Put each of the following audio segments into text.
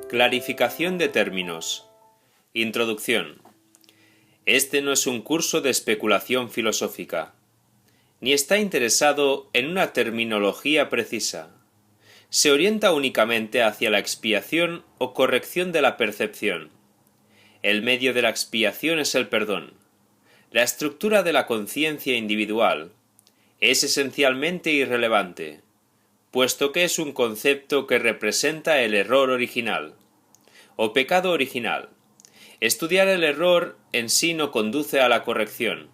Clarificación de términos. Introducción. Este no es un curso de especulación filosófica, ni está interesado en una terminología precisa. Se orienta únicamente hacia la expiación o corrección de la percepción. El medio de la expiación es el perdón. La estructura de la conciencia individual es esencialmente irrelevante, puesto que es un concepto que representa el error original, o pecado original. Estudiar el error en sí no conduce a la corrección,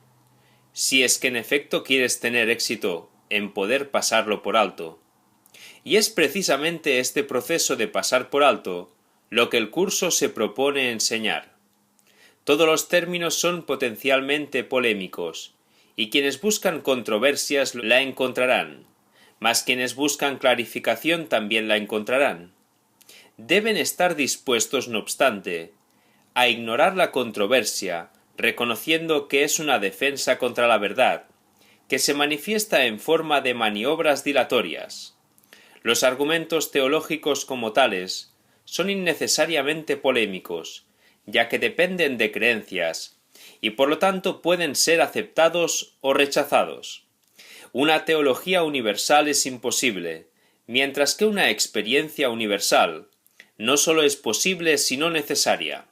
si es que en efecto quieres tener éxito en poder pasarlo por alto. Y es precisamente este proceso de pasar por alto lo que el curso se propone enseñar. Todos los términos son potencialmente polémicos, y quienes buscan controversias la encontrarán, mas quienes buscan clarificación también la encontrarán. Deben estar dispuestos, no obstante, a ignorar la controversia, reconociendo que es una defensa contra la verdad, que se manifiesta en forma de maniobras dilatorias. Los argumentos teológicos como tales son innecesariamente polémicos, ya que dependen de creencias, y por lo tanto pueden ser aceptados o rechazados. Una teología universal es imposible, mientras que una experiencia universal no solo es posible sino necesaria.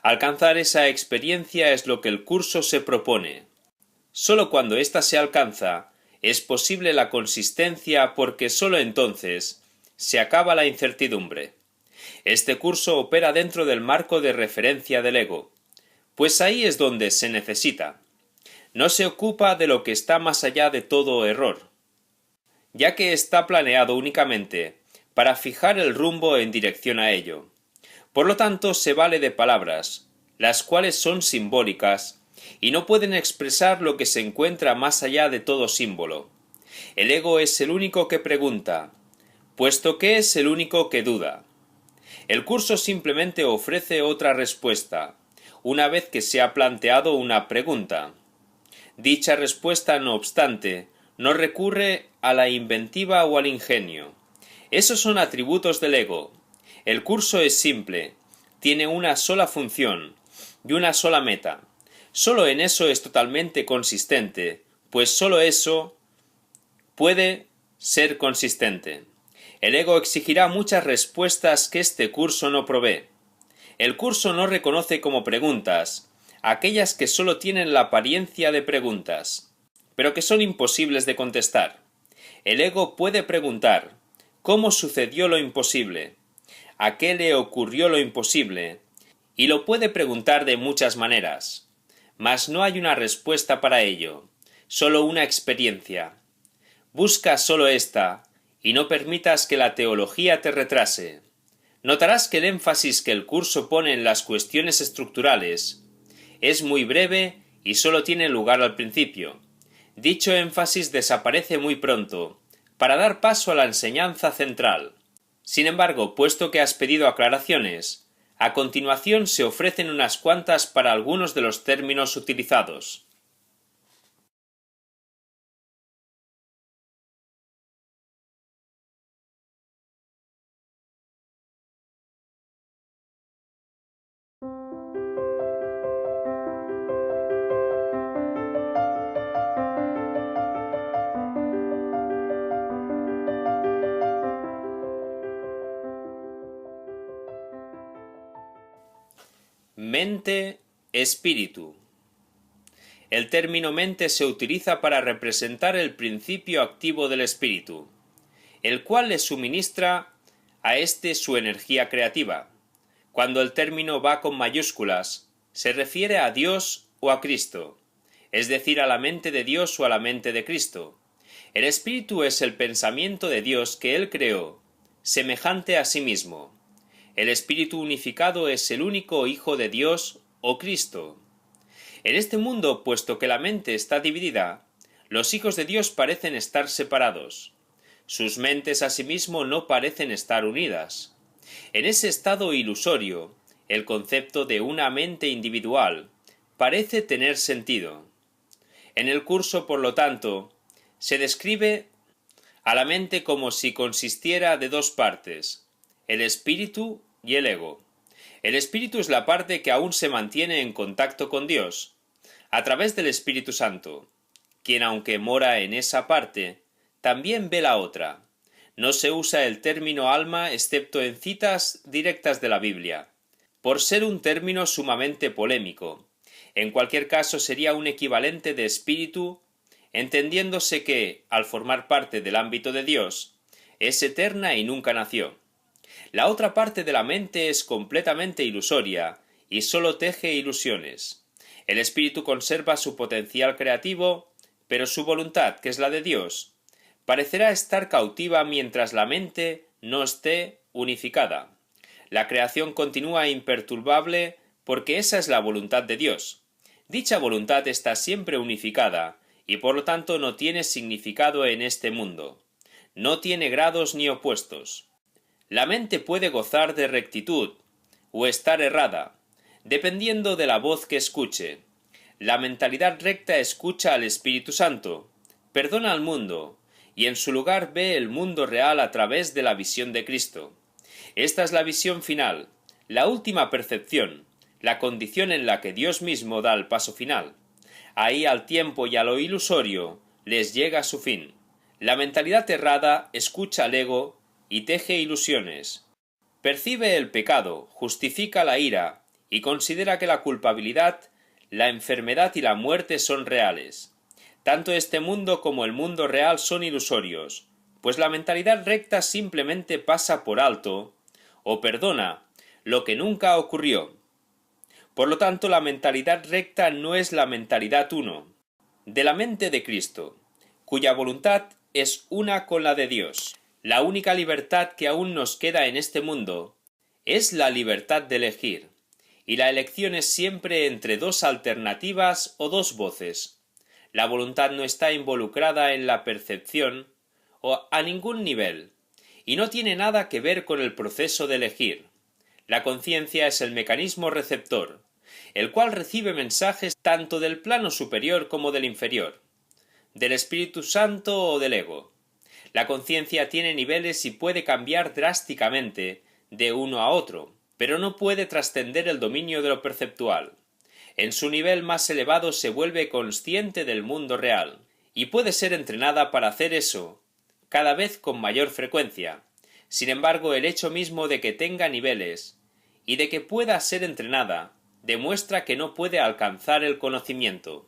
Alcanzar esa experiencia es lo que el curso se propone. Sólo cuando ésta se alcanza es posible la consistencia, porque sólo entonces se acaba la incertidumbre. Este curso opera dentro del marco de referencia del ego, pues ahí es donde se necesita. No se ocupa de lo que está más allá de todo error, ya que está planeado únicamente para fijar el rumbo en dirección a ello. Por lo tanto, se vale de palabras, las cuales son simbólicas, y no pueden expresar lo que se encuentra más allá de todo símbolo. El ego es el único que pregunta, puesto que es el único que duda. El curso simplemente ofrece otra respuesta, una vez que se ha planteado una pregunta. Dicha respuesta, no obstante, no recurre a la inventiva o al ingenio. Esos son atributos del ego. El curso es simple, tiene una sola función y una sola meta. Solo en eso es totalmente consistente, pues solo eso puede ser consistente. El ego exigirá muchas respuestas que este curso no provee. El curso no reconoce como preguntas aquellas que solo tienen la apariencia de preguntas, pero que son imposibles de contestar. El ego puede preguntar ¿cómo sucedió lo imposible? ¿A qué le ocurrió lo imposible? Y lo puede preguntar de muchas maneras, mas no hay una respuesta para ello, solo una experiencia. Busca solo esta, y no permitas que la teología te retrase. Notarás que el énfasis que el curso pone en las cuestiones estructurales es muy breve y solo tiene lugar al principio. Dicho énfasis desaparece muy pronto, para dar paso a la enseñanza central. Sin embargo, puesto que has pedido aclaraciones, a continuación se ofrecen unas cuantas para algunos de los términos utilizados. Mente, espíritu. El término mente se utiliza para representar el principio activo del espíritu, el cual le suministra a éste su energía creativa. Cuando el término va con mayúsculas, se refiere a Dios o a Cristo, es decir, a la mente de Dios o a la mente de Cristo. El espíritu es el pensamiento de Dios que Él creó, semejante a sí mismo. El espíritu unificado es el único Hijo de Dios o Cristo. En este mundo, puesto que la mente está dividida, los hijos de Dios parecen estar separados. Sus mentes asimismo no parecen estar unidas. En ese estado ilusorio, el concepto de una mente individual parece tener sentido. En el curso, por lo tanto, se describe a la mente como si consistiera de dos partes, el espíritu y el ego. El espíritu es la parte que aún se mantiene en contacto con Dios, a través del Espíritu Santo, quien aunque mora en esa parte, también ve la otra. No se usa el término alma excepto en citas directas de la Biblia, por ser un término sumamente polémico. En cualquier caso sería un equivalente de espíritu, entendiéndose que, al formar parte del ámbito de Dios, es eterna y nunca nació. La otra parte de la mente es completamente ilusoria y sólo teje ilusiones. El espíritu conserva su potencial creativo, pero su voluntad, que es la de Dios, parecerá estar cautiva mientras la mente no esté unificada. La creación continúa imperturbable porque esa es la voluntad de Dios. Dicha voluntad está siempre unificada y por lo tanto no tiene significado en este mundo. No tiene grados ni opuestos. La mente puede gozar de rectitud o estar errada, dependiendo de la voz que escuche. La mentalidad recta escucha al Espíritu Santo, perdona al mundo, y en su lugar ve el mundo real a través de la visión de Cristo. Esta es la visión final, la última percepción, la condición en la que Dios mismo da el paso final. Ahí al tiempo y a lo ilusorio les llega su fin. La mentalidad errada escucha al ego y teje ilusiones. Percibe el pecado, justifica la ira y considera que la culpabilidad, la enfermedad y la muerte son reales. Tanto este mundo como el mundo real son ilusorios, pues la mentalidad recta simplemente pasa por alto o perdona lo que nunca ocurrió. Por lo tanto, la mentalidad recta no es la mentalidad uno, de la mente de Cristo, cuya voluntad es una con la de Dios. La única libertad que aún nos queda en este mundo es la libertad de elegir, y la elección es siempre entre dos alternativas o dos voces. La voluntad no está involucrada en la percepción o a ningún nivel, y no tiene nada que ver con el proceso de elegir. La conciencia es el mecanismo receptor, el cual recibe mensajes tanto del plano superior como del inferior, del Espíritu Santo o del ego. La conciencia tiene niveles y puede cambiar drásticamente de uno a otro, pero no puede trascender el dominio de lo perceptual. En su nivel más elevado se vuelve consciente del mundo real, y puede ser entrenada para hacer eso cada vez con mayor frecuencia. Sin embargo, el hecho mismo de que tenga niveles y de que pueda ser entrenada demuestra que no puede alcanzar el conocimiento.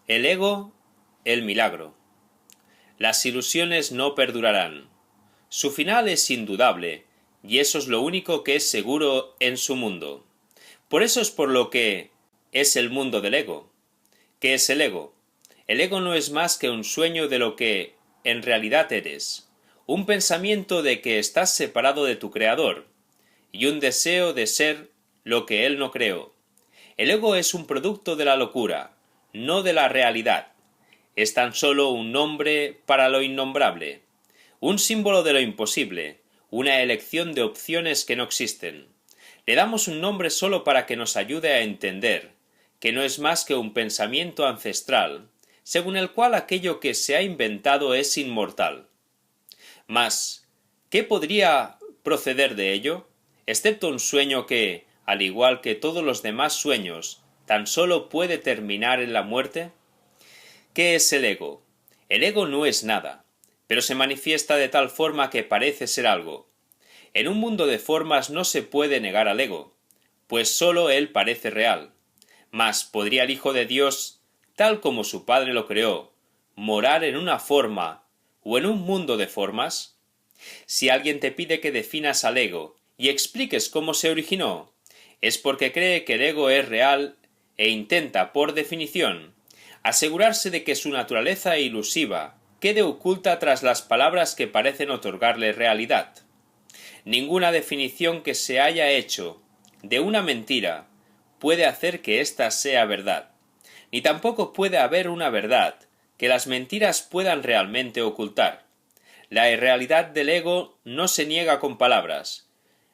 El ego, el milagro. Las ilusiones no perdurarán. Su final es indudable, y eso es lo único que es seguro en su mundo. Por eso es por lo que es el mundo del ego. ¿Qué es el ego? El ego no es más que un sueño de lo que en realidad eres, un pensamiento de que estás separado de tu creador, y un deseo de ser lo que él no creó. El ego es un producto de la locura, no de la realidad. Es tan solo un nombre para lo innombrable, un símbolo de lo imposible, una elección de opciones que no existen. Le damos un nombre solo para que nos ayude a entender que no es más que un pensamiento ancestral, según el cual aquello que se ha inventado es inmortal. Mas, ¿qué podría proceder de ello, excepto un sueño que, al igual que todos los demás sueños, tan solo puede terminar en la muerte? ¿Qué es el ego? El ego no es nada, pero se manifiesta de tal forma que parece ser algo. En un mundo de formas no se puede negar al ego, pues sólo él parece real. Mas, ¿podría el Hijo de Dios, tal como su Padre lo creó, morar en una forma o en un mundo de formas? Si alguien te pide que definas al ego y expliques cómo se originó, es porque cree que el ego es real e intenta, por definición, asegurarse de que su naturaleza ilusiva quede oculta tras las palabras que parecen otorgarle realidad. Ninguna definición que se haya hecho de una mentira puede hacer que ésta sea verdad, ni tampoco puede haber una verdad que las mentiras puedan realmente ocultar. La irrealidad del ego no se niega con palabras,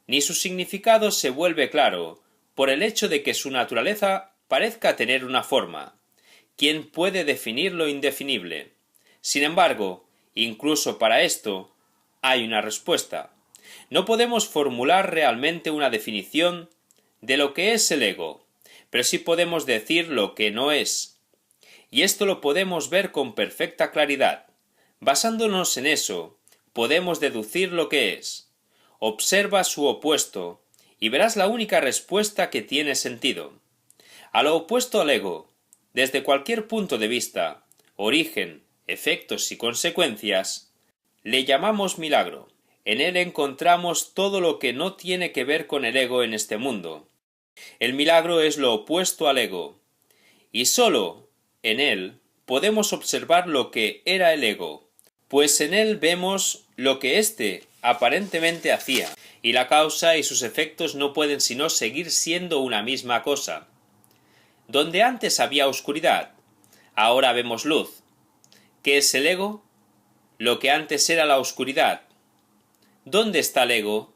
ni su significado se vuelve claro por el hecho de que su naturaleza parezca tener una forma. ¿Quién puede definir lo indefinible? Sin embargo, incluso para esto hay una respuesta. No podemos formular realmente una definición de lo que es el ego, pero sí podemos decir lo que no es. Y esto lo podemos ver con perfecta claridad. Basándonos en eso, podemos deducir lo que es. Observa su opuesto y verás la única respuesta que tiene sentido. A lo opuesto al ego, desde cualquier punto de vista, origen, efectos y consecuencias, le llamamos milagro. En él encontramos todo lo que no tiene que ver con el ego en este mundo. El milagro es lo opuesto al ego, y sólo en él podemos observar lo que era el ego, pues en él vemos lo que éste aparentemente hacía, y la causa y sus efectos no pueden sino seguir siendo una misma cosa. Donde antes había oscuridad, ahora vemos luz. ¿Qué es el ego? Lo que antes era la oscuridad. ¿Dónde está el ego?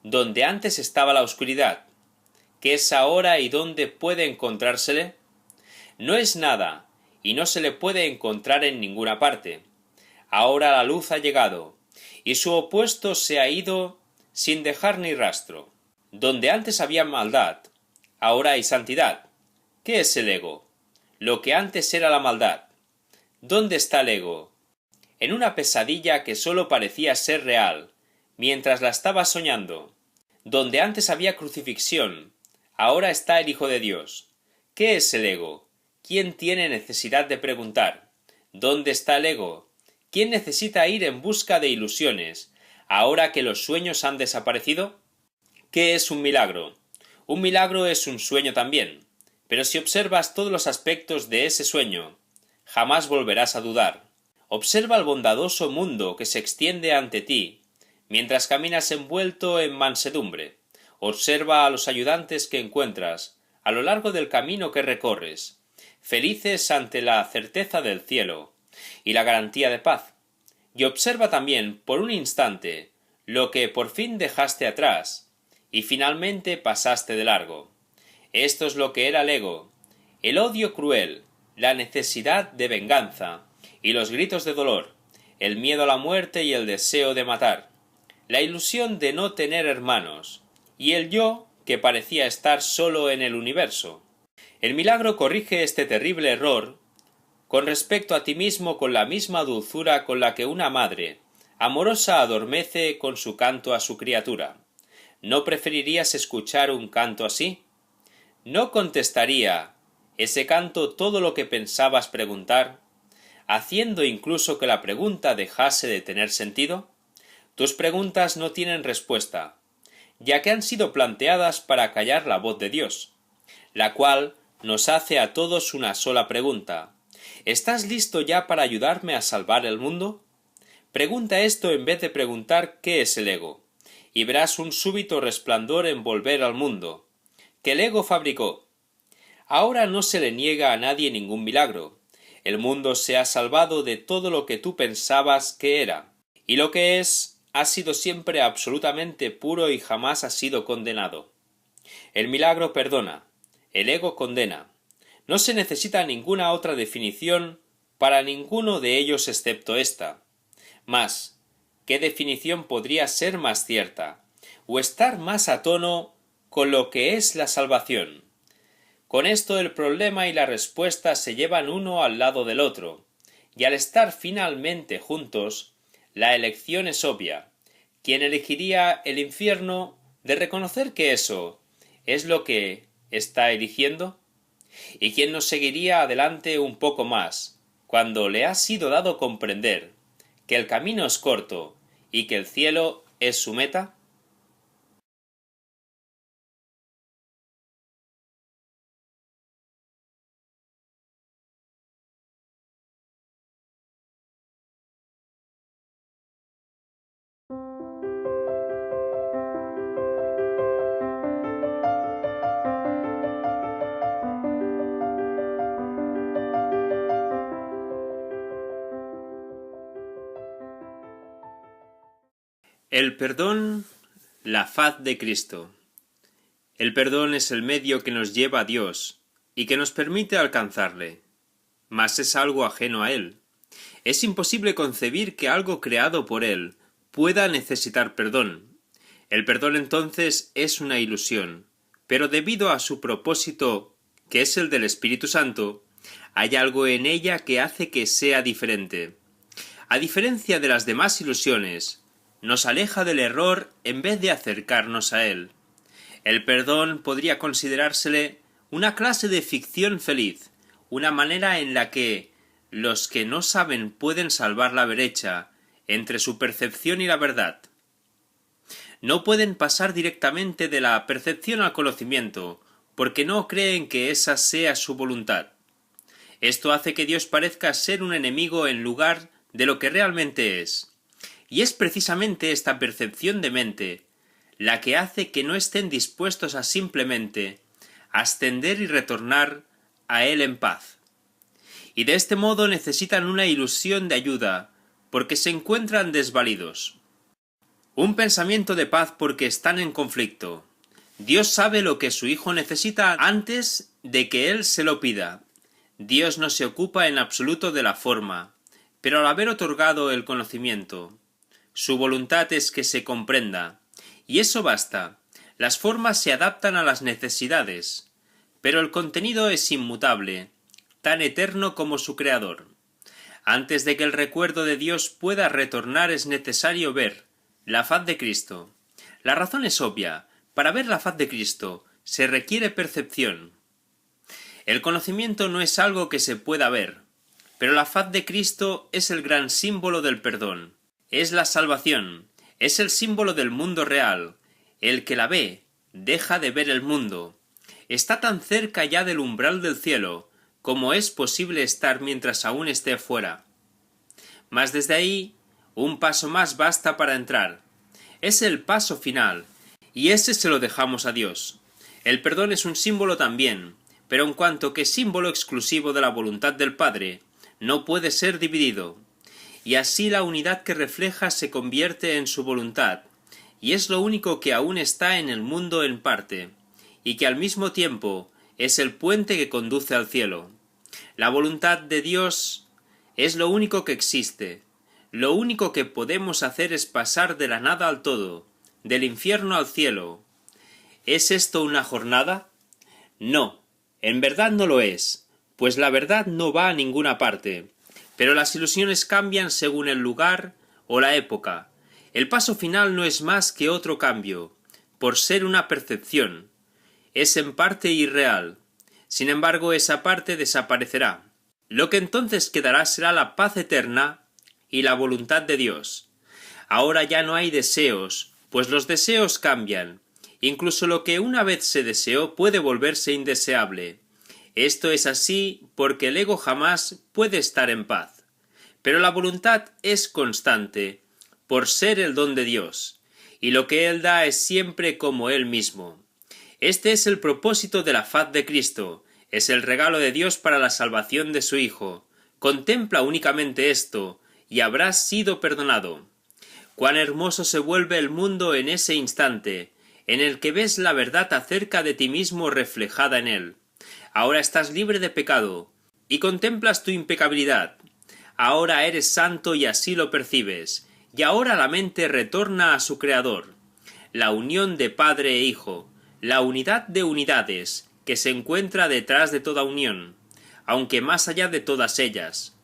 Donde antes estaba la oscuridad. ¿Qué es ahora y dónde puede encontrársele? No es nada, y no se le puede encontrar en ninguna parte. Ahora la luz ha llegado, y su opuesto se ha ido sin dejar ni rastro. Donde antes había maldad, ahora hay santidad. ¿Qué es el ego? Lo que antes era la maldad. ¿Dónde está el ego? En una pesadilla que sólo parecía ser real, mientras la estaba soñando. Donde antes había crucifixión, ahora está el Hijo de Dios. ¿Qué es el ego? ¿Quién tiene necesidad de preguntar? ¿Dónde está el ego? ¿Quién necesita ir en busca de ilusiones, ahora que los sueños han desaparecido? ¿Qué es un milagro? Un milagro es un sueño también, pero si observas todos los aspectos de ese sueño, jamás volverás a dudar. Observa el bondadoso mundo que se extiende ante ti, mientras caminas envuelto en mansedumbre. Observa a los ayudantes que encuentras a lo largo del camino que recorres, felices ante la certeza del cielo y la garantía de paz. Y observa también por un instante lo que por fin dejaste atrás y finalmente pasaste de largo. Esto es lo que era el ego, el odio cruel, la necesidad de venganza y los gritos de dolor, el miedo a la muerte y el deseo de matar, la ilusión de no tener hermanos y el yo que parecía estar solo en el universo. El milagro corrige este terrible error con respecto a ti mismo con la misma dulzura con la que una madre amorosa adormece con su canto a su criatura. ¿No preferirías escuchar un canto así? ¿No contestaría ese canto todo lo que pensabas preguntar, haciendo incluso que la pregunta dejase de tener sentido? Tus preguntas no tienen respuesta, ya que han sido planteadas para callar la voz de Dios, la cual nos hace a todos una sola pregunta. ¿Estás listo ya para ayudarme a salvar el mundo? Pregunta esto en vez de preguntar qué es el ego, y verás un súbito resplandor envolver al mundo, que el ego fabricó. Ahora no se le niega a nadie ningún milagro. El mundo se ha salvado de todo lo que tú pensabas que era, y lo que es ha sido siempre absolutamente puro y jamás ha sido condenado. El milagro perdona, el ego condena. No se necesita ninguna otra definición para ninguno de ellos excepto esta. Mas, ¿qué definición podría ser más cierta, o estar más a tono con lo que es la salvación? Con esto el problema y la respuesta se llevan uno al lado del otro, y al estar finalmente juntos, la elección es obvia. ¿Quién elegiría el infierno de reconocer que eso es lo que está eligiendo? ¿Y quién nos seguiría adelante un poco más, cuando le ha sido dado comprender que el camino es corto y que el cielo es su meta? El perdón, la faz de Cristo. El perdón es el medio que nos lleva a Dios y que nos permite alcanzarle, mas es algo ajeno a Él. Es imposible concebir que algo creado por Él pueda necesitar perdón. El perdón entonces es una ilusión, pero debido a su propósito, que es el del Espíritu Santo, hay algo en ella que hace que sea diferente. A diferencia de las demás ilusiones, nos aleja del error en vez de acercarnos a él. El perdón podría considerársele una clase de ficción feliz, una manera en la que los que no saben pueden salvar la brecha entre su percepción y la verdad. No pueden pasar directamente de la percepción al conocimiento, porque no creen que esa sea su voluntad. Esto hace que Dios parezca ser un enemigo en lugar de lo que realmente es. Y es precisamente esta percepción de mente la que hace que no estén dispuestos a simplemente ascender y retornar a Él en paz. Y de este modo necesitan una ilusión de ayuda, porque se encuentran desvalidos. Un pensamiento de paz porque están en conflicto. Dios sabe lo que su Hijo necesita antes de que Él se lo pida. Dios no se ocupa en absoluto de la forma, pero al haber otorgado el conocimiento, su voluntad es que se comprenda, y eso basta. Las formas se adaptan a las necesidades, pero el contenido es inmutable, tan eterno como su Creador. Antes de que el recuerdo de Dios pueda retornar es necesario ver la faz de Cristo. La razón es obvia. Para ver la faz de Cristo se requiere percepción. El conocimiento no es algo que se pueda ver, pero la faz de Cristo es el gran símbolo del perdón. Es la salvación, es el símbolo del mundo real. El que la ve, deja de ver el mundo. Está tan cerca ya del umbral del cielo, como es posible estar mientras aún esté fuera. Mas desde ahí, un paso más basta para entrar. Es el paso final, y ese se lo dejamos a Dios. El perdón es un símbolo también, pero en cuanto que símbolo exclusivo de la voluntad del Padre, no puede ser dividido. Y así la unidad que refleja se convierte en su voluntad, y es lo único que aún está en el mundo en parte, y que al mismo tiempo es el puente que conduce al cielo. La voluntad de Dios es lo único que existe. Lo único que podemos hacer es pasar de la nada al todo, del infierno al cielo. ¿Es esto una jornada? No, en verdad no lo es, pues la verdad no va a ninguna parte. Pero las ilusiones cambian según el lugar o la época. El paso final no es más que otro cambio, por ser una percepción. Es en parte irreal. Sin embargo, esa parte desaparecerá. Lo que entonces quedará será la paz eterna y la voluntad de Dios. Ahora ya no hay deseos, pues los deseos cambian. Incluso lo que una vez se deseó puede volverse indeseable. Esto es así porque el ego jamás puede estar en paz. Pero la voluntad es constante, por ser el don de Dios, y lo que Él da es siempre como Él mismo. Este es el propósito de la faz de Cristo, es el regalo de Dios para la salvación de su Hijo. Contempla únicamente esto, y habrás sido perdonado. Cuán hermoso se vuelve el mundo en ese instante, en el que ves la verdad acerca de ti mismo reflejada en él. Ahora estás libre de pecado, y contemplas tu impecabilidad. Ahora eres santo y así lo percibes, y ahora la mente retorna a su Creador. La unión de Padre e Hijo, la unidad de unidades, que se encuentra detrás de toda unión, aunque más allá de todas ellas.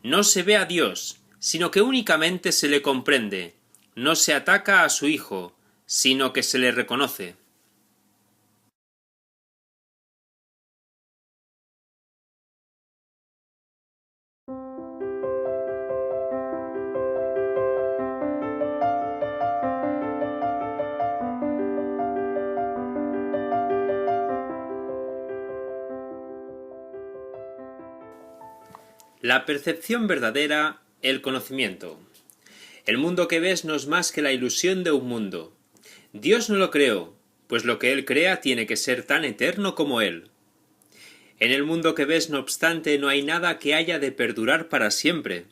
No se ve a Dios, sino que únicamente se le comprende. No se ataca a su Hijo, sino que se le reconoce. La percepción verdadera, el conocimiento. El mundo que ves no es más que la ilusión de un mundo. Dios no lo creó, pues lo que Él crea tiene que ser tan eterno como Él. En el mundo que ves, no obstante, no hay nada que haya de perdurar para siempre.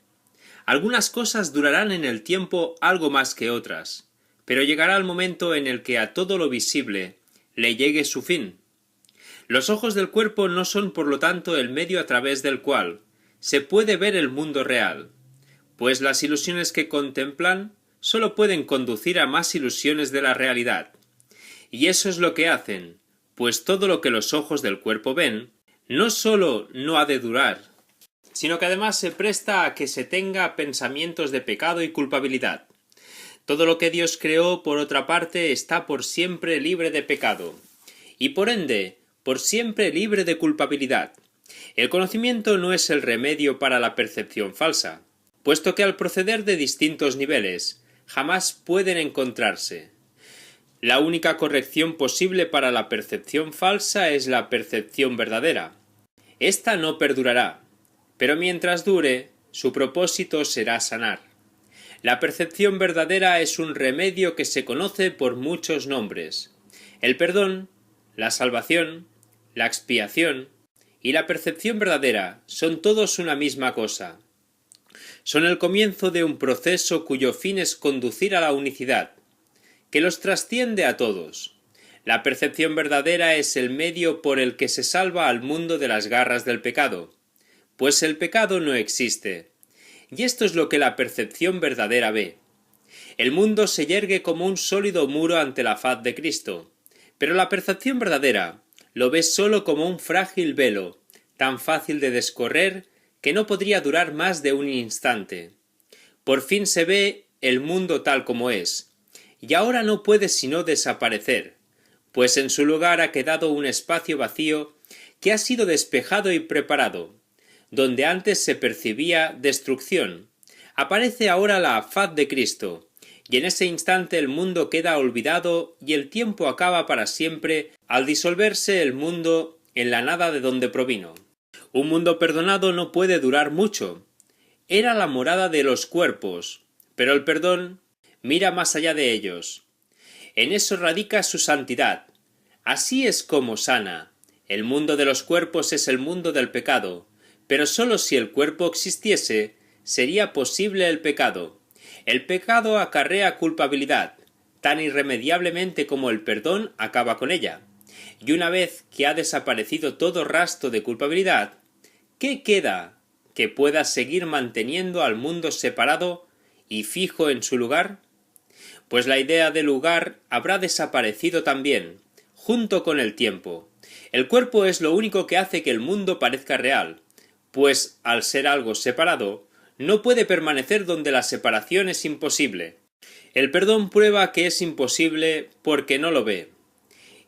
Algunas cosas durarán en el tiempo algo más que otras, pero llegará el momento en el que a todo lo visible le llegue su fin. Los ojos del cuerpo no son por lo tanto el medio a través del cual se puede ver el mundo real, pues las ilusiones que contemplan solo pueden conducir a más ilusiones de la realidad. Y eso es lo que hacen, pues todo lo que los ojos del cuerpo ven, no solo no ha de durar, sino que además se presta a que se tenga pensamientos de pecado y culpabilidad. Todo lo que Dios creó, por otra parte, está por siempre libre de pecado, y por ende, por siempre libre de culpabilidad. El conocimiento no es el remedio para la percepción falsa, puesto que al proceder de distintos niveles, jamás pueden encontrarse. La única corrección posible para la percepción falsa es la percepción verdadera. Esta no perdurará, pero mientras dure, su propósito será sanar. La percepción verdadera es un remedio que se conoce por muchos nombres. El perdón, la salvación, la expiación y la percepción verdadera son todos una misma cosa. Son el comienzo de un proceso cuyo fin es conducir a la unicidad, que los trasciende a todos. La percepción verdadera es el medio por el que se salva al mundo de las garras del pecado, pues el pecado no existe. Y esto es lo que la percepción verdadera ve. El mundo se yergue como un sólido muro ante la faz de Cristo, pero la percepción verdadera lo ve solo como un frágil velo, tan fácil de descorrer que no podría durar más de un instante. Por fin se ve el mundo tal como es, y ahora no puede sino desaparecer, pues en su lugar ha quedado un espacio vacío que ha sido despejado y preparado. Donde antes se percibía destrucción, aparece ahora la faz de Cristo, y en ese instante el mundo queda olvidado y el tiempo acaba para siempre al disolverse el mundo en la nada de donde provino. Un mundo perdonado no puede durar mucho. Era la morada de los cuerpos, pero el perdón mira más allá de ellos. En eso radica su santidad. Así es como sana. El mundo de los cuerpos es el mundo del pecado, pero sólo si el cuerpo existiese, sería posible el pecado. El pecado acarrea culpabilidad, tan irremediablemente como el perdón acaba con ella. Y una vez que ha desaparecido todo rastro de culpabilidad, ¿qué queda que pueda seguir manteniendo al mundo separado y fijo en su lugar? Pues la idea de lugar habrá desaparecido también, junto con el tiempo. El cuerpo es lo único que hace que el mundo parezca real, pues al ser algo separado, no puede permanecer donde la separación es imposible. El perdón prueba que es imposible porque no lo ve.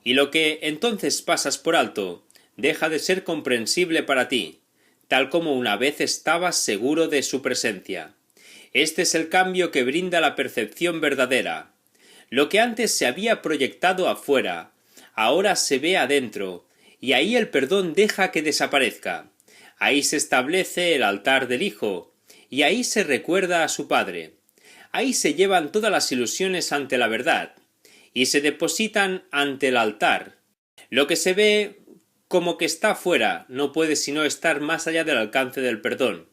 Y lo que entonces pasas por alto deja de ser comprensible para ti, tal como una vez estabas seguro de su presencia. Este es el cambio que brinda la percepción verdadera. Lo que antes se había proyectado afuera, ahora se ve adentro, y ahí el perdón deja que desaparezca. Ahí se establece el altar del Hijo, y ahí se recuerda a su Padre. Ahí se llevan todas las ilusiones ante la verdad, y se depositan ante el altar. Lo que se ve como que está fuera no puede sino estar más allá del alcance del perdón,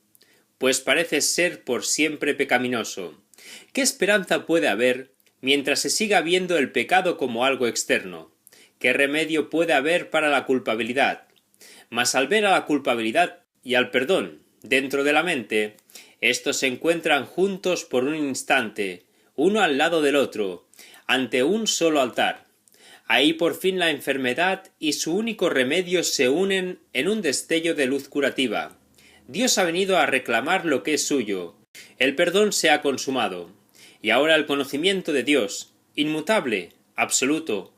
pues parece ser por siempre pecaminoso. ¿Qué esperanza puede haber mientras se siga viendo el pecado como algo externo? ¿Qué remedio puede haber para la culpabilidad? Mas al ver a la culpabilidad y al perdón dentro de la mente, estos se encuentran juntos por un instante, uno al lado del otro, ante un solo altar. Ahí por fin la enfermedad y su único remedio se unen en un destello de luz curativa. Dios ha venido a reclamar lo que es suyo. El perdón se ha consumado. Y ahora el conocimiento de Dios, inmutable, absoluto,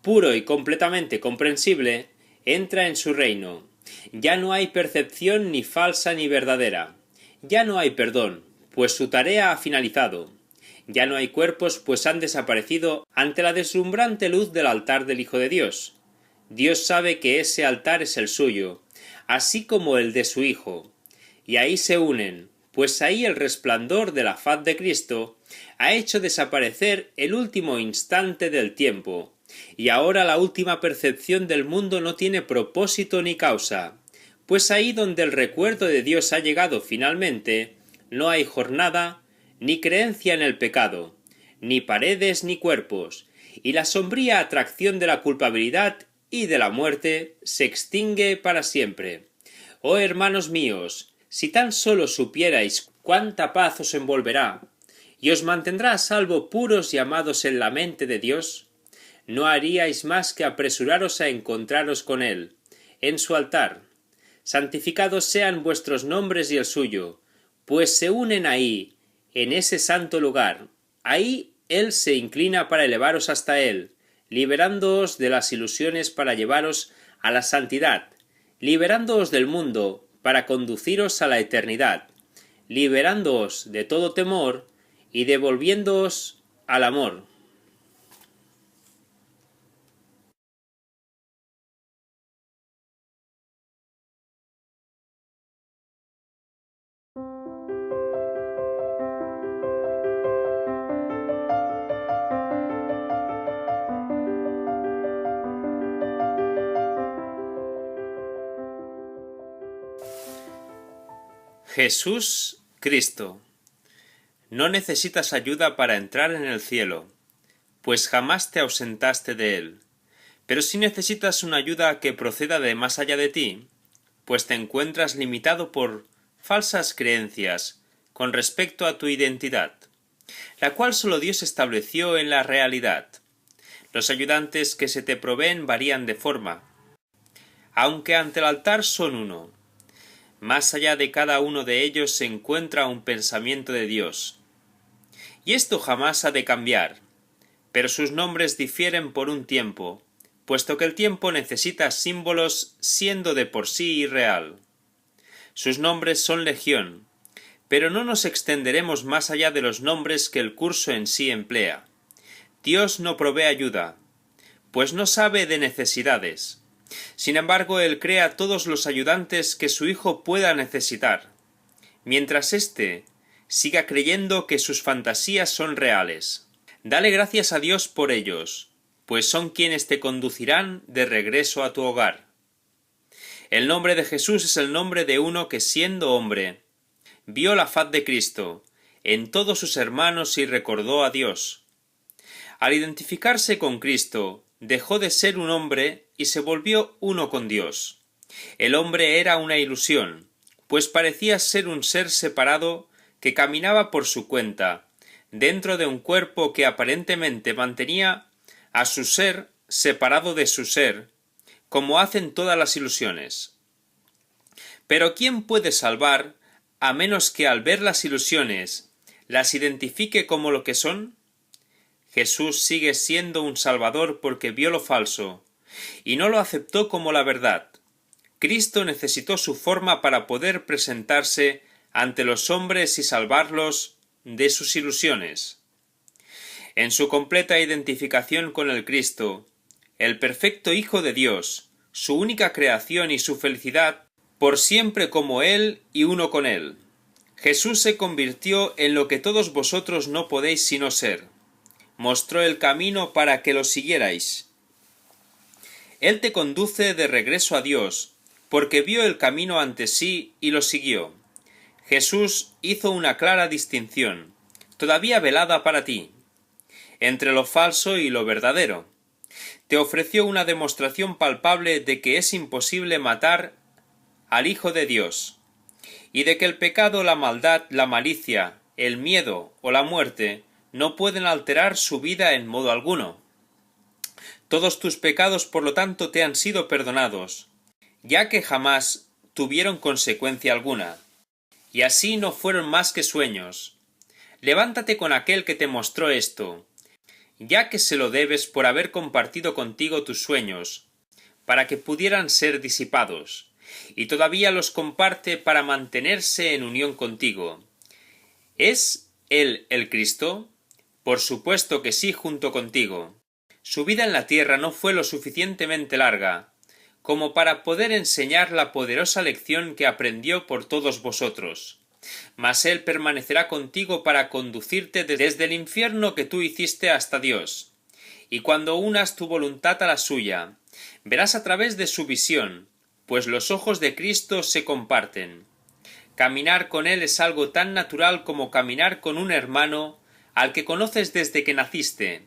puro y completamente comprensible, entra en su reino. Ya no hay percepción ni falsa ni verdadera. Ya no hay perdón, pues su tarea ha finalizado. Ya no hay cuerpos, pues han desaparecido ante la deslumbrante luz del altar del Hijo de Dios. Dios sabe que ese altar es el suyo, así como el de su Hijo. Y ahí se unen, pues ahí el resplandor de la faz de Cristo ha hecho desaparecer el último instante del tiempo, y ahora la última percepción del mundo no tiene propósito ni causa, pues ahí donde el recuerdo de Dios ha llegado finalmente, no hay jornada ni creencia en el pecado, ni paredes ni cuerpos, y la sombría atracción de la culpabilidad y de la muerte se extingue para siempre. Oh hermanos míos, si tan solo supierais cuánta paz os envolverá, y os mantendrá a salvo puros y amados en la mente de Dios, no haríais más que apresuraros a encontraros con Él, en su altar. Santificados sean vuestros nombres y el suyo, pues se unen ahí, en ese santo lugar. Ahí Él se inclina para elevaros hasta Él, liberándoos de las ilusiones para llevaros a la santidad, liberándoos del mundo para conduciros a la eternidad, liberándoos de todo temor y devolviéndoos al amor. Jesús Cristo. No necesitas ayuda para entrar en el cielo, pues jamás te ausentaste de él. Pero sí necesitas una ayuda que proceda de más allá de ti, pues te encuentras limitado por falsas creencias con respecto a tu identidad, la cual solo Dios estableció en la realidad. Los ayudantes que se te proveen varían de forma, aunque ante el altar son uno. Más allá de cada uno de ellos se encuentra un pensamiento de Dios. Y esto jamás ha de cambiar, pero sus nombres difieren por un tiempo, puesto que el tiempo necesita símbolos siendo de por sí irreal. Sus nombres son legión, pero no nos extenderemos más allá de los nombres que el curso en sí emplea. Dios no provee ayuda, pues no sabe de necesidades. Sin embargo, Él crea todos los ayudantes que su Hijo pueda necesitar, mientras éste siga creyendo que sus fantasías son reales. Dale gracias a Dios por ellos, pues son quienes te conducirán de regreso a tu hogar. El nombre de Jesús es el nombre de uno que, siendo hombre, vio la faz de Cristo en todos sus hermanos y recordó a Dios. Al identificarse con Cristo, dejó de ser un hombre y se volvió uno con Dios. El hombre era una ilusión, pues parecía ser un ser separado que caminaba por su cuenta, dentro de un cuerpo que aparentemente mantenía a su ser separado de su ser, como hacen todas las ilusiones. Pero ¿quién puede salvar a menos que al ver las ilusiones las identifique como lo que son? Jesús sigue siendo un Salvador porque vio lo falso, y no lo aceptó como la verdad. Cristo necesitó su forma para poder presentarse ante los hombres y salvarlos de sus ilusiones. En su completa identificación con el Cristo, el perfecto Hijo de Dios, su única creación y su felicidad, por siempre como Él y uno con Él, Jesús se convirtió en lo que todos vosotros no podéis sino ser. Mostró el camino para que lo siguierais. Él te conduce de regreso a Dios, porque vio el camino ante sí y lo siguió. Jesús hizo una clara distinción, todavía velada para ti, entre lo falso y lo verdadero. Te ofreció una demostración palpable de que es imposible matar al Hijo de Dios, y de que el pecado, la maldad, la malicia, el miedo o la muerte no pueden alterar su vida en modo alguno. Todos tus pecados, por lo tanto, te han sido perdonados, ya que jamás tuvieron consecuencia alguna, y así no fueron más que sueños. Levántate con aquel que te mostró esto, ya que se lo debes por haber compartido contigo tus sueños, para que pudieran ser disipados, y todavía los comparte para mantenerse en unión contigo. ¿Es Él el Cristo? Por supuesto que sí, junto contigo. Su vida en la tierra no fue lo suficientemente larga como para poder enseñar la poderosa lección que aprendió por todos vosotros. Mas Él permanecerá contigo para conducirte desde el infierno que tú hiciste hasta Dios. Y cuando unas tu voluntad a la suya, verás a través de su visión, pues los ojos de Cristo se comparten. Caminar con Él es algo tan natural como caminar con un hermano al que conoces desde que naciste,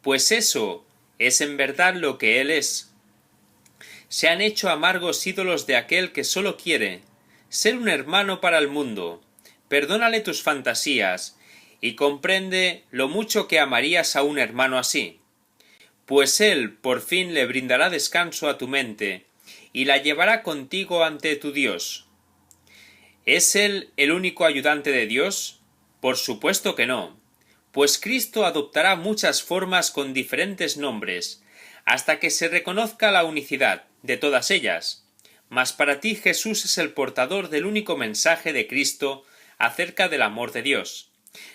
pues eso es en verdad lo que Él es. Se han hecho amargos ídolos de aquel que sólo quiere ser un hermano para el mundo. Perdónale tus fantasías y comprende lo mucho que amarías a un hermano así, pues Él por fin le brindará descanso a tu mente y la llevará contigo ante tu Dios. ¿Es Él el único ayudante de Dios? Por supuesto que no, pues Cristo adoptará muchas formas con diferentes nombres, hasta que se reconozca la unicidad de todas ellas. Mas para ti Jesús es el portador del único mensaje de Cristo acerca del amor de Dios.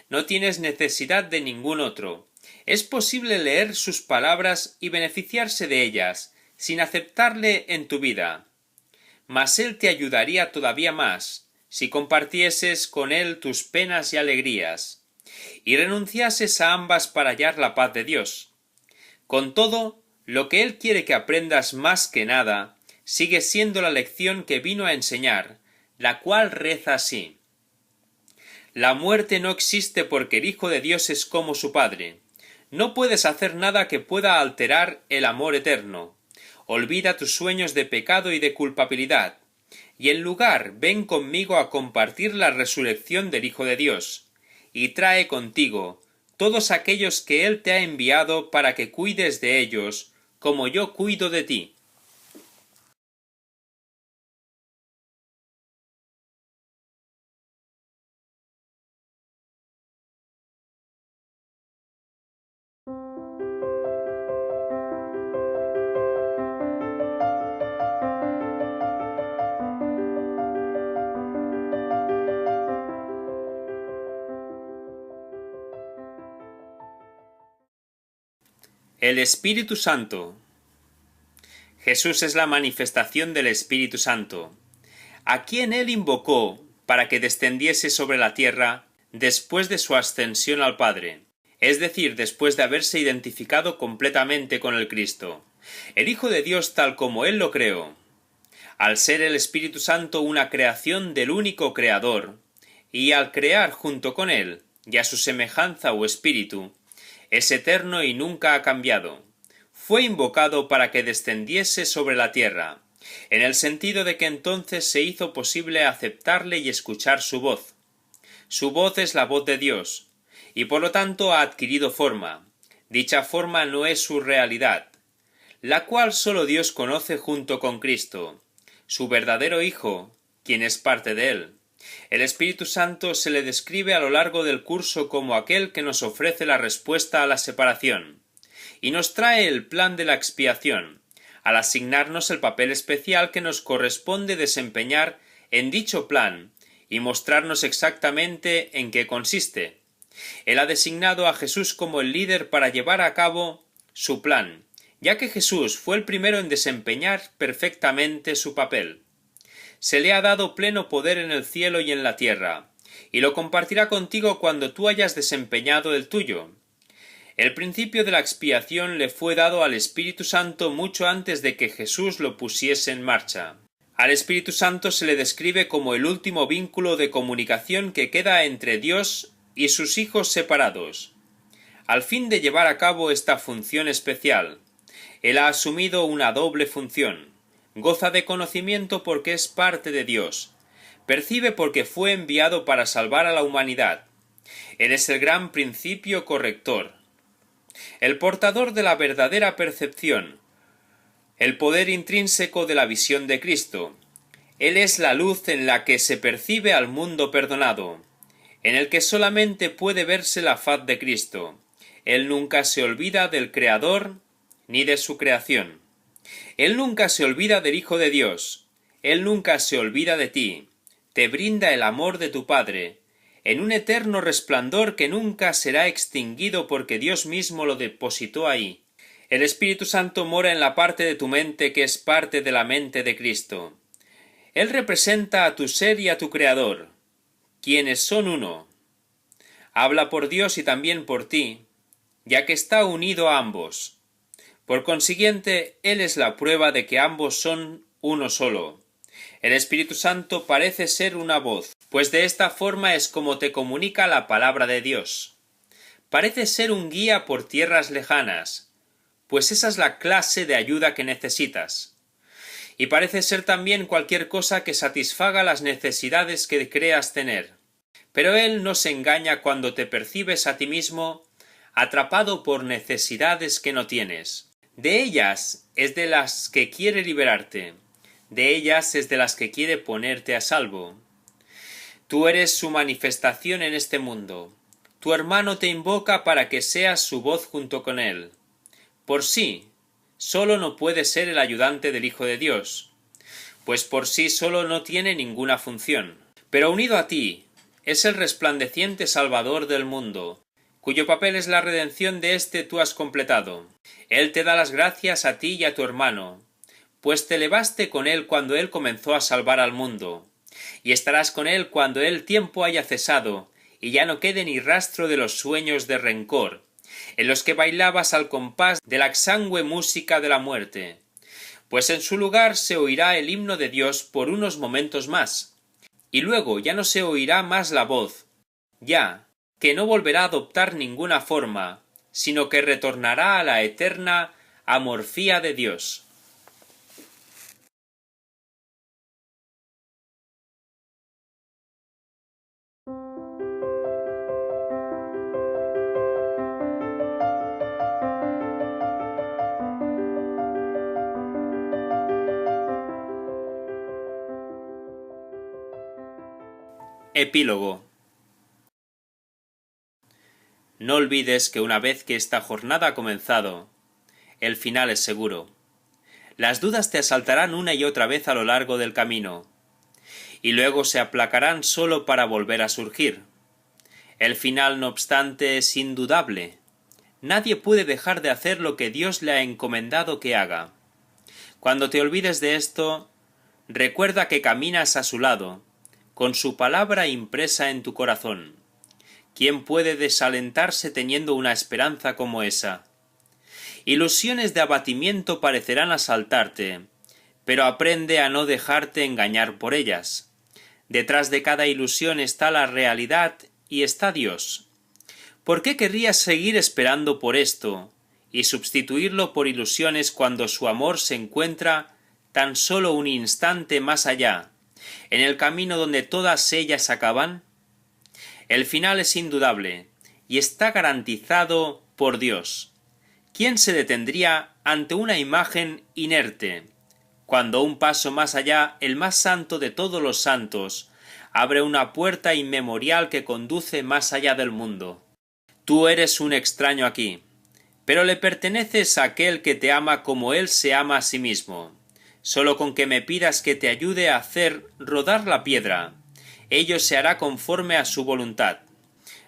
No tienes necesidad de ningún otro. Es posible leer sus palabras y beneficiarse de ellas, sin aceptarle en tu vida. Mas Él te ayudaría todavía más, si compartieses con Él tus penas y alegrías, y renunciases a ambas para hallar la paz de Dios. Con todo, lo que Él quiere que aprendas más que nada, sigue siendo la lección que vino a enseñar, la cual reza así: la muerte no existe porque el Hijo de Dios es como su Padre. No puedes hacer nada que pueda alterar el amor eterno. Olvida tus sueños de pecado y de culpabilidad, y en lugar ven conmigo a compartir la resurrección del Hijo de Dios, y trae contigo todos aquellos que Él te ha enviado para que cuides de ellos, como yo cuido de ti. El Espíritu Santo. Jesús es la manifestación del Espíritu Santo, a quien Él invocó para que descendiese sobre la tierra después de su ascensión al Padre, es decir, después de haberse identificado completamente con el Cristo, el Hijo de Dios tal como Él lo creó. Al ser el Espíritu Santo una creación del único Creador, y al crear junto con Él, y a su semejanza o espíritu, es eterno y nunca ha cambiado. Fue invocado para que descendiese sobre la tierra, en el sentido de que entonces se hizo posible aceptarle y escuchar su voz. Su voz es la voz de Dios, y por lo tanto ha adquirido forma. Dicha forma no es su realidad, la cual sólo Dios conoce junto con Cristo, su verdadero Hijo, quien es parte de Él. El Espíritu Santo se le describe a lo largo del curso como aquel que nos ofrece la respuesta a la separación, y nos trae el plan de la expiación, al asignarnos el papel especial que nos corresponde desempeñar en dicho plan, y mostrarnos exactamente en qué consiste. Él ha designado a Jesús como el líder para llevar a cabo su plan, ya que Jesús fue el primero en desempeñar perfectamente su papel. Se le ha dado pleno poder en el cielo y en la tierra, y lo compartirá contigo cuando tú hayas desempeñado el tuyo. El principio de la expiación le fue dado al Espíritu Santo mucho antes de que Jesús lo pusiese en marcha. Al Espíritu Santo se le describe como el último vínculo de comunicación que queda entre Dios y sus hijos separados. Al fin de llevar a cabo esta función especial, Él ha asumido una doble función. Goza de conocimiento porque es parte de Dios. Percibe porque fue enviado para salvar a la humanidad. Él es el gran principio corrector, el portador de la verdadera percepción, el poder intrínseco de la visión de Cristo. Él es la luz en la que se percibe al mundo perdonado, en el que solamente puede verse la faz de Cristo. Él nunca se olvida del Creador ni de su creación. Él nunca se olvida del Hijo de Dios. Él nunca se olvida de ti. Te brinda el amor de tu Padre, en un eterno resplandor que nunca será extinguido porque Dios mismo lo depositó ahí. El Espíritu Santo mora en la parte de tu mente que es parte de la mente de Cristo. Él representa a tu ser y a tu Creador, quienes son uno. Habla por Dios y también por ti, ya que está unido a ambos. Por consiguiente, Él es la prueba de que ambos son uno solo. El Espíritu Santo parece ser una voz, pues de esta forma es como te comunica la palabra de Dios. Parece ser un guía por tierras lejanas, pues esa es la clase de ayuda que necesitas. Y parece ser también cualquier cosa que satisfaga las necesidades que creas tener. Pero él no se engaña cuando te percibes a ti mismo atrapado por necesidades que no tienes. De ellas es de las que quiere liberarte, de ellas es de las que quiere ponerte a salvo. Tú eres su manifestación en este mundo. Tu hermano te invoca para que seas su voz junto con él. Por sí, solo no puede ser el ayudante del Hijo de Dios, pues por sí solo no tiene ninguna función. Pero unido a ti, es el resplandeciente Salvador del mundo, cuyo papel es la redención de éste tú has completado. Él te da las gracias a ti y a tu hermano, pues te elevaste con él cuando él comenzó a salvar al mundo, y estarás con él cuando el tiempo haya cesado, y ya no quede ni rastro de los sueños de rencor, en los que bailabas al compás de la exangüe música de la muerte, pues en su lugar se oirá el himno de Dios por unos momentos más, y luego ya no se oirá más la voz, ya, que no volverá a adoptar ninguna forma, sino que retornará a la eterna amorfía de Dios. Epílogo. No olvides que una vez que esta jornada ha comenzado, el final es seguro. Las dudas te asaltarán una y otra vez a lo largo del camino, y luego se aplacarán solo para volver a surgir. El final, no obstante, es indudable. Nadie puede dejar de hacer lo que Dios le ha encomendado que haga. Cuando te olvides de esto, recuerda que caminas a su lado, con su palabra impresa en tu corazón. ¿Quién puede desalentarse teniendo una esperanza como esa? Ilusiones de abatimiento parecerán asaltarte, pero aprende a no dejarte engañar por ellas. Detrás de cada ilusión está la realidad y está Dios. ¿Por qué querrías seguir esperando por esto y sustituirlo por ilusiones cuando su amor se encuentra tan solo un instante más allá, en el camino donde todas ellas acaban? El final es indudable y está garantizado por Dios. ¿Quién se detendría ante una imagen inerte, cuando un paso más allá el más santo de todos los santos abre una puerta inmemorial que conduce más allá del mundo? Tú eres un extraño aquí, pero le perteneces a aquel que te ama como él se ama a sí mismo. Solo con que me pidas que te ayude a hacer rodar la piedra, ello se hará conforme a su voluntad.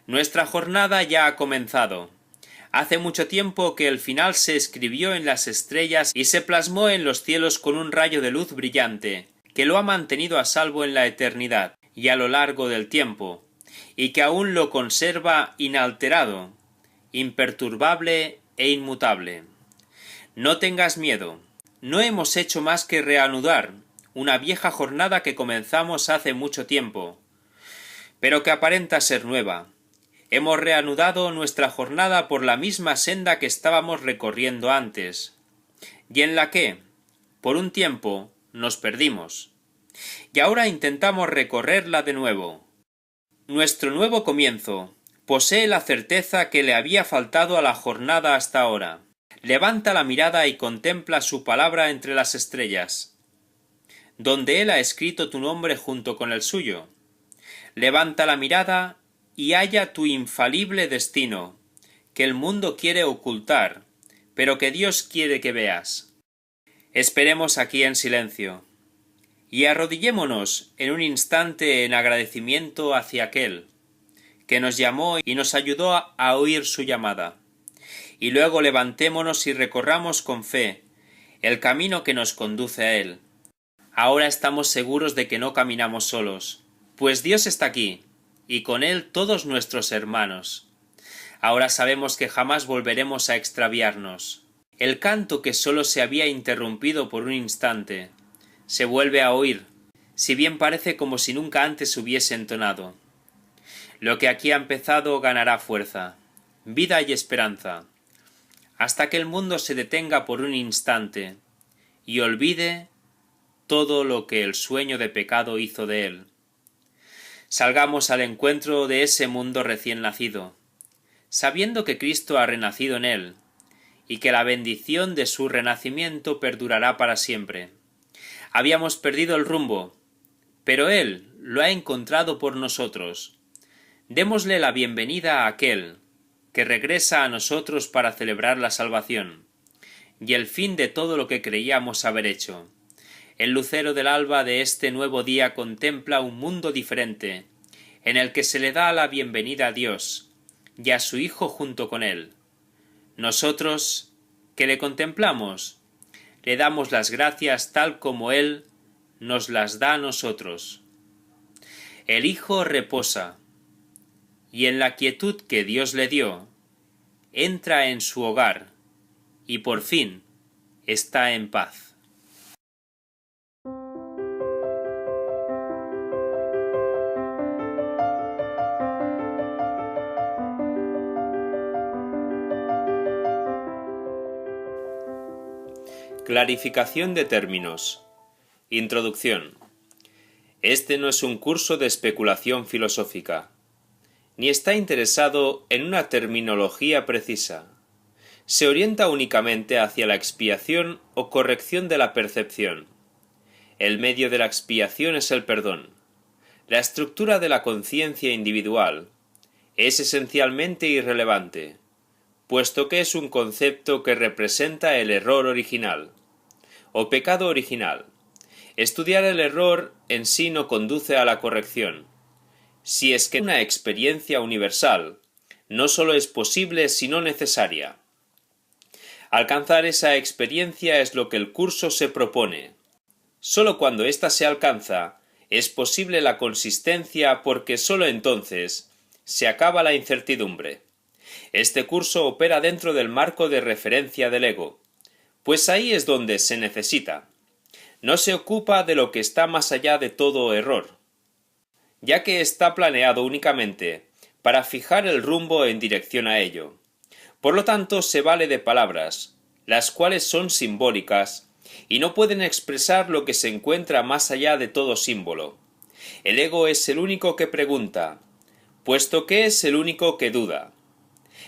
Nuestra jornada ya ha comenzado. Hace mucho tiempo que el final se escribió en las estrellas y se plasmó en los cielos con un rayo de luz brillante, que lo ha mantenido a salvo en la eternidad y a lo largo del tiempo, y que aún lo conserva inalterado, imperturbable e inmutable. No tengas miedo. No hemos hecho más que reanudar una vieja jornada que comenzamos hace mucho tiempo, pero que aparenta ser nueva. Hemos reanudado nuestra jornada por la misma senda que estábamos recorriendo antes, y en la que, por un tiempo, nos perdimos. Y ahora intentamos recorrerla de nuevo. Nuestro nuevo comienzo posee la certeza que le había faltado a la jornada hasta ahora. Levanta la mirada y contempla su palabra entre las estrellas, donde él ha escrito tu nombre junto con el suyo. Levanta la mirada y halla tu infalible destino, que el mundo quiere ocultar, pero que Dios quiere que veas. Esperemos aquí en silencio, y arrodillémonos en un instante en agradecimiento hacia aquel que nos llamó y nos ayudó a oír su llamada. Y luego levantémonos y recorramos con fe el camino que nos conduce a él. Ahora estamos seguros de que no caminamos solos, pues Dios está aquí, y con él todos nuestros hermanos. Ahora sabemos que jamás volveremos a extraviarnos. El canto que sólo se había interrumpido por un instante se vuelve a oír, si bien parece como si nunca antes hubiese entonado. Lo que aquí ha empezado ganará fuerza. vida y esperanza, hasta que el mundo se detenga por un instante y olvide todo lo que el sueño de pecado hizo de él. Salgamos al encuentro de ese mundo recién nacido, sabiendo que Cristo ha renacido en él, y que la bendición de su renacimiento perdurará para siempre. Habíamos perdido el rumbo, pero Él lo ha encontrado por nosotros. Démosle la bienvenida a aquel que regresa a nosotros para celebrar la salvación, y el fin de todo lo que creíamos haber hecho. El lucero del alba de este nuevo día contempla un mundo diferente, en el que se le da la bienvenida a Dios, y a su Hijo junto con Él. Nosotros, que le contemplamos, le damos las gracias tal como Él nos las da a nosotros. El Hijo reposa, y en la quietud que Dios le dio, entra en su hogar, y por fin está en paz. Clarificación de términos. Introducción. Este no es un curso de especulación filosófica, ni está interesado en una terminología precisa. Se orienta únicamente hacia la expiación o corrección de la percepción. El medio de la expiación es el perdón. La estructura de la conciencia individual es esencialmente irrelevante, puesto que es un concepto que representa el error original o pecado original. Estudiar el error en sí no conduce a la corrección. Si es que una experiencia universal no sólo es posible sino necesaria. Alcanzar esa experiencia es lo que el curso se propone. Sólo cuando ésta se alcanza es posible la consistencia, porque sólo entonces se acaba la incertidumbre. Este curso opera dentro del marco de referencia del ego, pues ahí es donde se necesita. No se ocupa de lo que está más allá de todo error, ya que está planeado únicamente para fijar el rumbo en dirección a ello. Por lo tanto, se vale de palabras, las cuales son simbólicas y no pueden expresar lo que se encuentra más allá de todo símbolo. El ego es el único que pregunta, puesto que es el único que duda.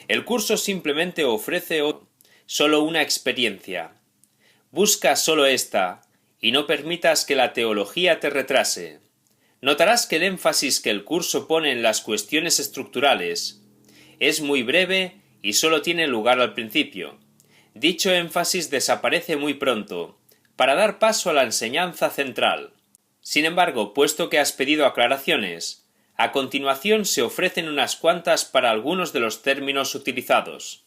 El curso simplemente ofrece solo una experiencia. Busca solo esta, y no permitas que la teología te retrase. Notarás que el énfasis que el curso pone en las cuestiones estructurales es muy breve y solo tiene lugar al principio. Dicho énfasis desaparece muy pronto, para dar paso a la enseñanza central. Sin embargo, puesto que has pedido aclaraciones, a continuación se ofrecen unas cuantas para algunos de los términos utilizados.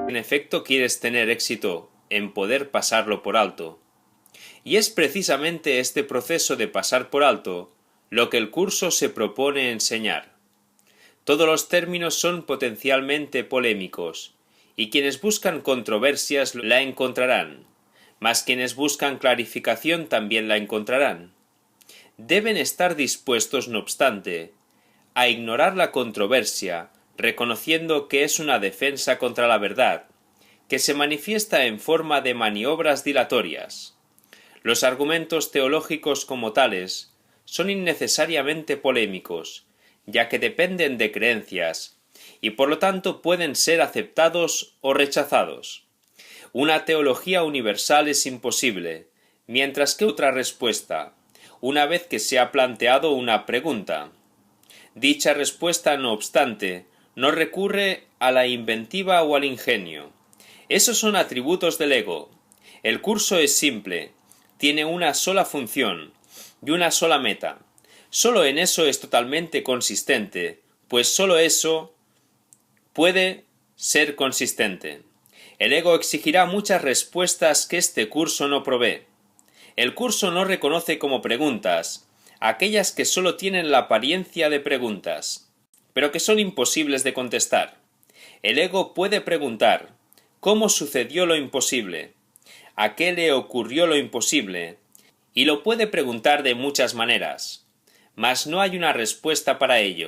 En efecto, quieres tener éxito en poder pasarlo por alto. Y es precisamente este proceso de pasar por alto lo que el curso se propone enseñar. Todos los términos son potencialmente polémicos, y quienes buscan controversias la encontrarán, mas quienes buscan clarificación también la encontrarán. Deben estar dispuestos, no obstante, a ignorar la controversia, reconociendo que es una defensa contra la verdad, que se manifiesta en forma de maniobras dilatorias. Los argumentos teológicos como tales son innecesariamente polémicos, ya que dependen de creencias, y por lo tanto pueden ser aceptados o rechazados. Una teología universal es imposible, mientras que otra respuesta, una vez que se ha planteado una pregunta. Dicha respuesta, no obstante, no recurre a la inventiva o al ingenio. Esos son atributos del ego. El curso es simple, tiene una sola función y una sola meta. Solo en eso es totalmente consistente, pues solo eso puede ser consistente. El ego exigirá muchas respuestas que este curso no provee. El curso no reconoce como preguntas aquellas que solo tienen la apariencia de preguntas, pero que son imposibles de contestar. El ego puede preguntar: ¿cómo sucedió lo imposible? ¿A qué le ocurrió lo imposible? Y lo puede preguntar de muchas maneras, mas no hay una respuesta para ello.